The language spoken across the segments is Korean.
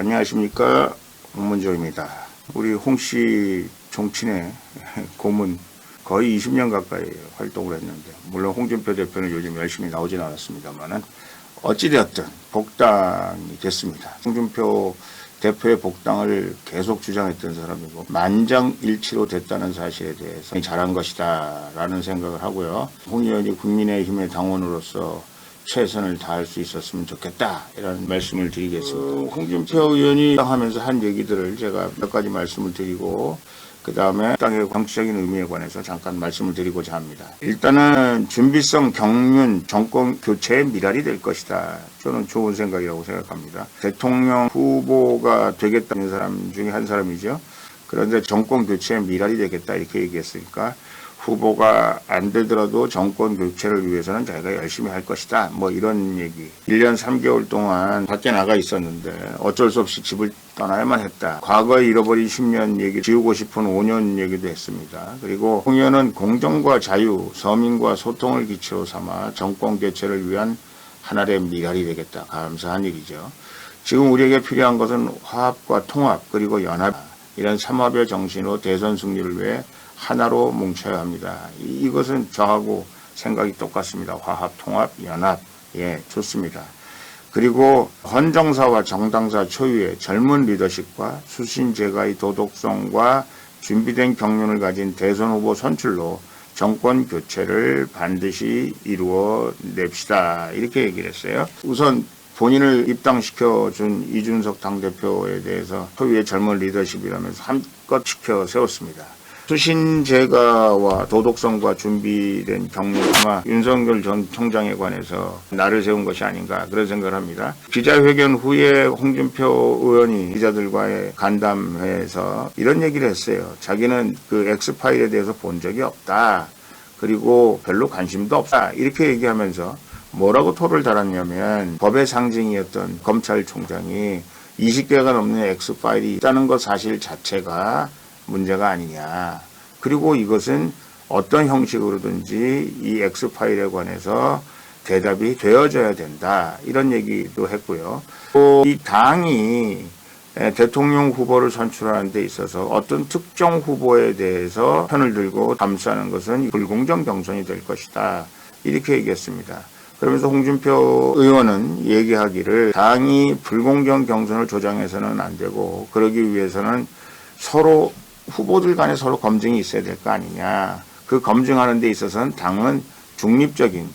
안녕하십니까, 홍문조입니다. 우리 홍씨 종친의 고문 거의 20년 가까이 활동을 했는데, 물론 홍준표 대표는 요즘 열심히 나오진 않았습니다만은 어찌되었든 복당이 됐습니다. 홍준표 대표의 복당을 계속 주장했던 사람이고 만장일치로 됐다는 사실에 대해서 잘한 것이다 라는 생각을 하고요. 홍 의원이 국민의힘의 당원으로서 최선을 다할 수 있었으면 좋겠다 이런 말씀을 드리겠습니다. 홍준표 의원이 하면서 한 얘기들을 제가 몇 가지 말씀을 드리고 그 다음에 당의 정치적인 의미에 관해서 잠깐 말씀을 드리고자 합니다. 일단은 준비성 경륜 정권 교체의 미랄이 될 것이다. 저는 좋은 생각이라고 생각합니다. 대통령 후보가 되겠다는 사람 중에 한 사람이죠. 그런데 정권 교체의 미랄이 되겠다 이렇게 얘기했으니까 후보가 안 되더라도 정권 교체를 위해서는 자기가 열심히 할 것이다. 뭐 이런 얘기. 1년 3개월 동안 밖에 나가 있었는데 어쩔 수 없이 집을 떠나야만 했다. 과거에 잃어버린 10년 얘기, 지우고 싶은 5년 얘기도 했습니다. 그리고 홍 의원은 공정과 자유, 서민과 소통을 기초로 삼아 정권 교체를 위한 하나의 미랄이 되겠다. 감사한 일이죠. 지금 우리에게 필요한 것은 화합과 통합 그리고 연합 이런 삼합의 정신으로 대선 승리를 위해 하나로 뭉쳐야 합니다. 이것은 저하고 생각이 똑같습니다. 화합, 통합, 연합. 예, 좋습니다. 그리고 헌정사와 정당사 초유의 젊은 리더십과 수신제가의 도덕성과 준비된 경륜을 가진 대선 후보 선출로 정권 교체를 반드시 이루어냅시다. 이렇게 얘기를 했어요. 우선 본인을 입당시켜준 이준석 당대표에 대해서 초유의 젊은 리더십이라면서 한껏 시켜 세웠습니다. 수신제가와 도덕성과 준비된 경륜 아마 윤석열 전 총장에 관해서 나를 세운 것이 아닌가 그런 생각을 합니다. 기자회견 후에 홍준표 의원이 기자들과의 간담회에서 이런 얘기를 했어요. 자기는 그 엑스파일에 대해서 본 적이 없다. 그리고 별로 관심도 없다. 이렇게 얘기하면서 뭐라고 토를 달았냐면 법의 상징이었던 검찰총장이 20개가 넘는 엑스파일이 있다는 것 사실 자체가 문제가 아니냐. 그리고 이것은 어떤 형식으로든지 이 X파일에 관해서 대답이 되어져야 된다. 이런 얘기도 했고요. 또 이 당이 대통령 후보를 선출하는 데 있어서 어떤 특정 후보에 대해서 편을 들고 감싸는 것은 불공정 경선이 될 것이다. 이렇게 얘기했습니다. 그러면서 홍준표 의원은 얘기하기를 당이 불공정 경선을 조장해서는 안 되고 그러기 위해서는 서로 후보들 간에 서로 검증이 있어야 될 거 아니냐. 그 검증하는 데 있어서는 당은 중립적인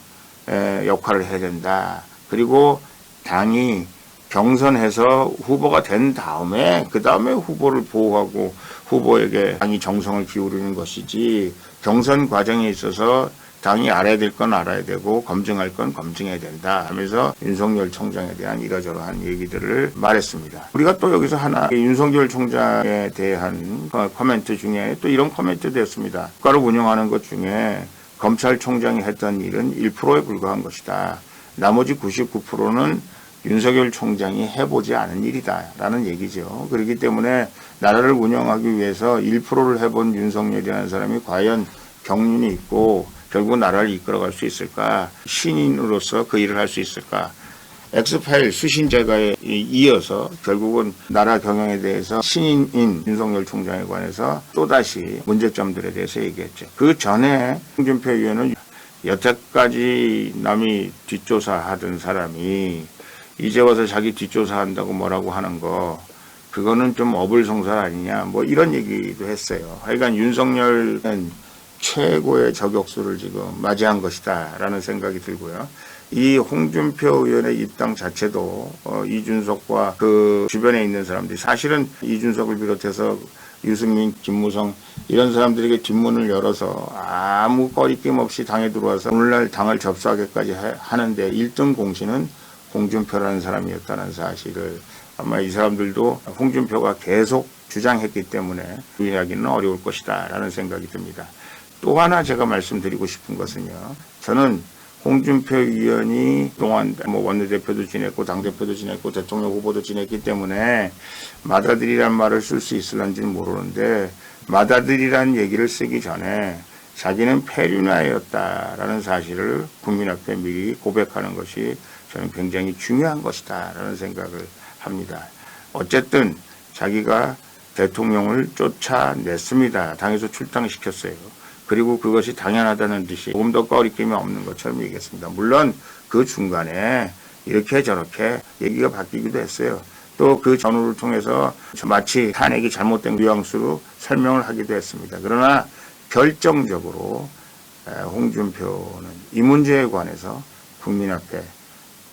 역할을 해야 된다. 그리고 당이 경선해서 후보가 된 다음에 그 다음에 후보를 보호하고 후보에게 당이 정성을 기울이는 것이지 경선 과정에 있어서 당이 알아야 될 건 알아야 되고 검증할 건 검증해야 된다 하면서 윤석열 총장에 대한 이러저러한 얘기들을 말했습니다. 우리가 또 여기서 하나 윤석열 총장에 대한 코멘트 중에 또 이런 코멘트도 했습니다. 국가를 운영하는 것 중에 검찰총장이 했던 일은 1%에 불과한 것이다. 나머지 99%는 윤석열 총장이 해보지 않은 일이다 라는 얘기죠. 그렇기 때문에 나라를 운영하기 위해서 1%를 해본 윤석열이라는 사람이 과연 경륜이 있고 결국 나라를 이끌어갈 수 있을까? 신인으로서 그 일을 할 수 있을까? 엑스파일 수신제가에 이어서 결국은 나라 경영에 대해서 신인인 윤석열 총장에 관해서 또다시 문제점들에 대해서 얘기했죠. 그 전에 홍준표 의원은 여태까지 남이 뒷조사하던 사람이 이제 와서 자기 뒷조사한다고 뭐라고 하는 거 그거는 좀 어불성설 아니냐 뭐 이런 얘기도 했어요. 하여간 윤석열은 최고의 저격수를 지금 맞이한 것이다 라는 생각이 들고요. 이 홍준표 의원의 입당 자체도 이준석과 그 주변에 있는 사람들이 사실은 이준석을 비롯해서 유승민, 김무성 이런 사람들에게 뒷문을 열어서 아무 거리낌 없이 당에 들어와서 오늘날 당을 접수하기까지 하는데 1등 공신은 홍준표라는 사람이었다는 사실을 아마 이 사람들도 홍준표가 계속 주장했기 때문에 부인하기는 어려울 것이다 라는 생각이 듭니다. 또 하나 제가 말씀드리고 싶은 것은요. 저는 홍준표 의원이 동안 원내대표도 지냈고 당대표도 지냈고 대통령 후보도 지냈기 때문에 맏아들이란 말을 쓸 수 있을런지는 모르는데 맏아들이란 얘기를 쓰기 전에 자기는 폐륜아이였다라는 사실을 국민 앞에 미리 고백하는 것이 저는 굉장히 중요한 것이다라는 생각을 합니다. 어쨌든 자기가 대통령을 쫓아냈습니다. 당에서 출당시켰어요. 그리고 그것이 당연하다는 듯이 조금 더 꺼리낌이 없는 것처럼 얘기했습니다. 물론 그 중간에 이렇게 저렇게 얘기가 바뀌기도 했어요. 또 그 전후를 통해서 마치 탄핵이 잘못된 뉘앙스로 설명을 하기도 했습니다. 그러나 결정적으로 홍준표는 이 문제에 관해서 국민 앞에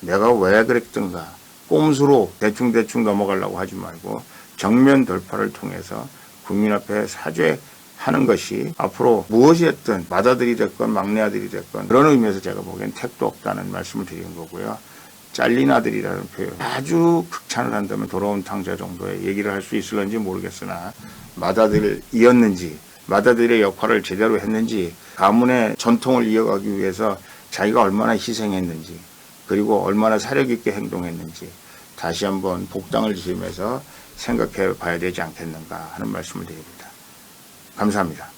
내가 왜 그랬던가 꼼수로 대충 넘어가려고 하지 말고 정면 돌파를 통해서 국민 앞에 사죄하는 것이 앞으로 무엇이 됐든 맏아들이 됐건 막내 아들이 됐건 그런 의미에서 제가 보기엔 택도 없다는 말씀을 드리는 거고요. 잘린 아들이라는 표현 아주 극찬을 한다면 돌아온 탕자 정도의 얘기를 할 수 있을런지 모르겠으나 맏아들이었는지 맏아들의 역할을 제대로 했는지 가문의 전통을 이어가기 위해서 자기가 얼마나 희생했는지 그리고 얼마나 사력 있게 행동했는지 다시 한번 복당을 지으면서 생각해 봐야 되지 않겠는가 하는 말씀을 드립니다. 감사합니다.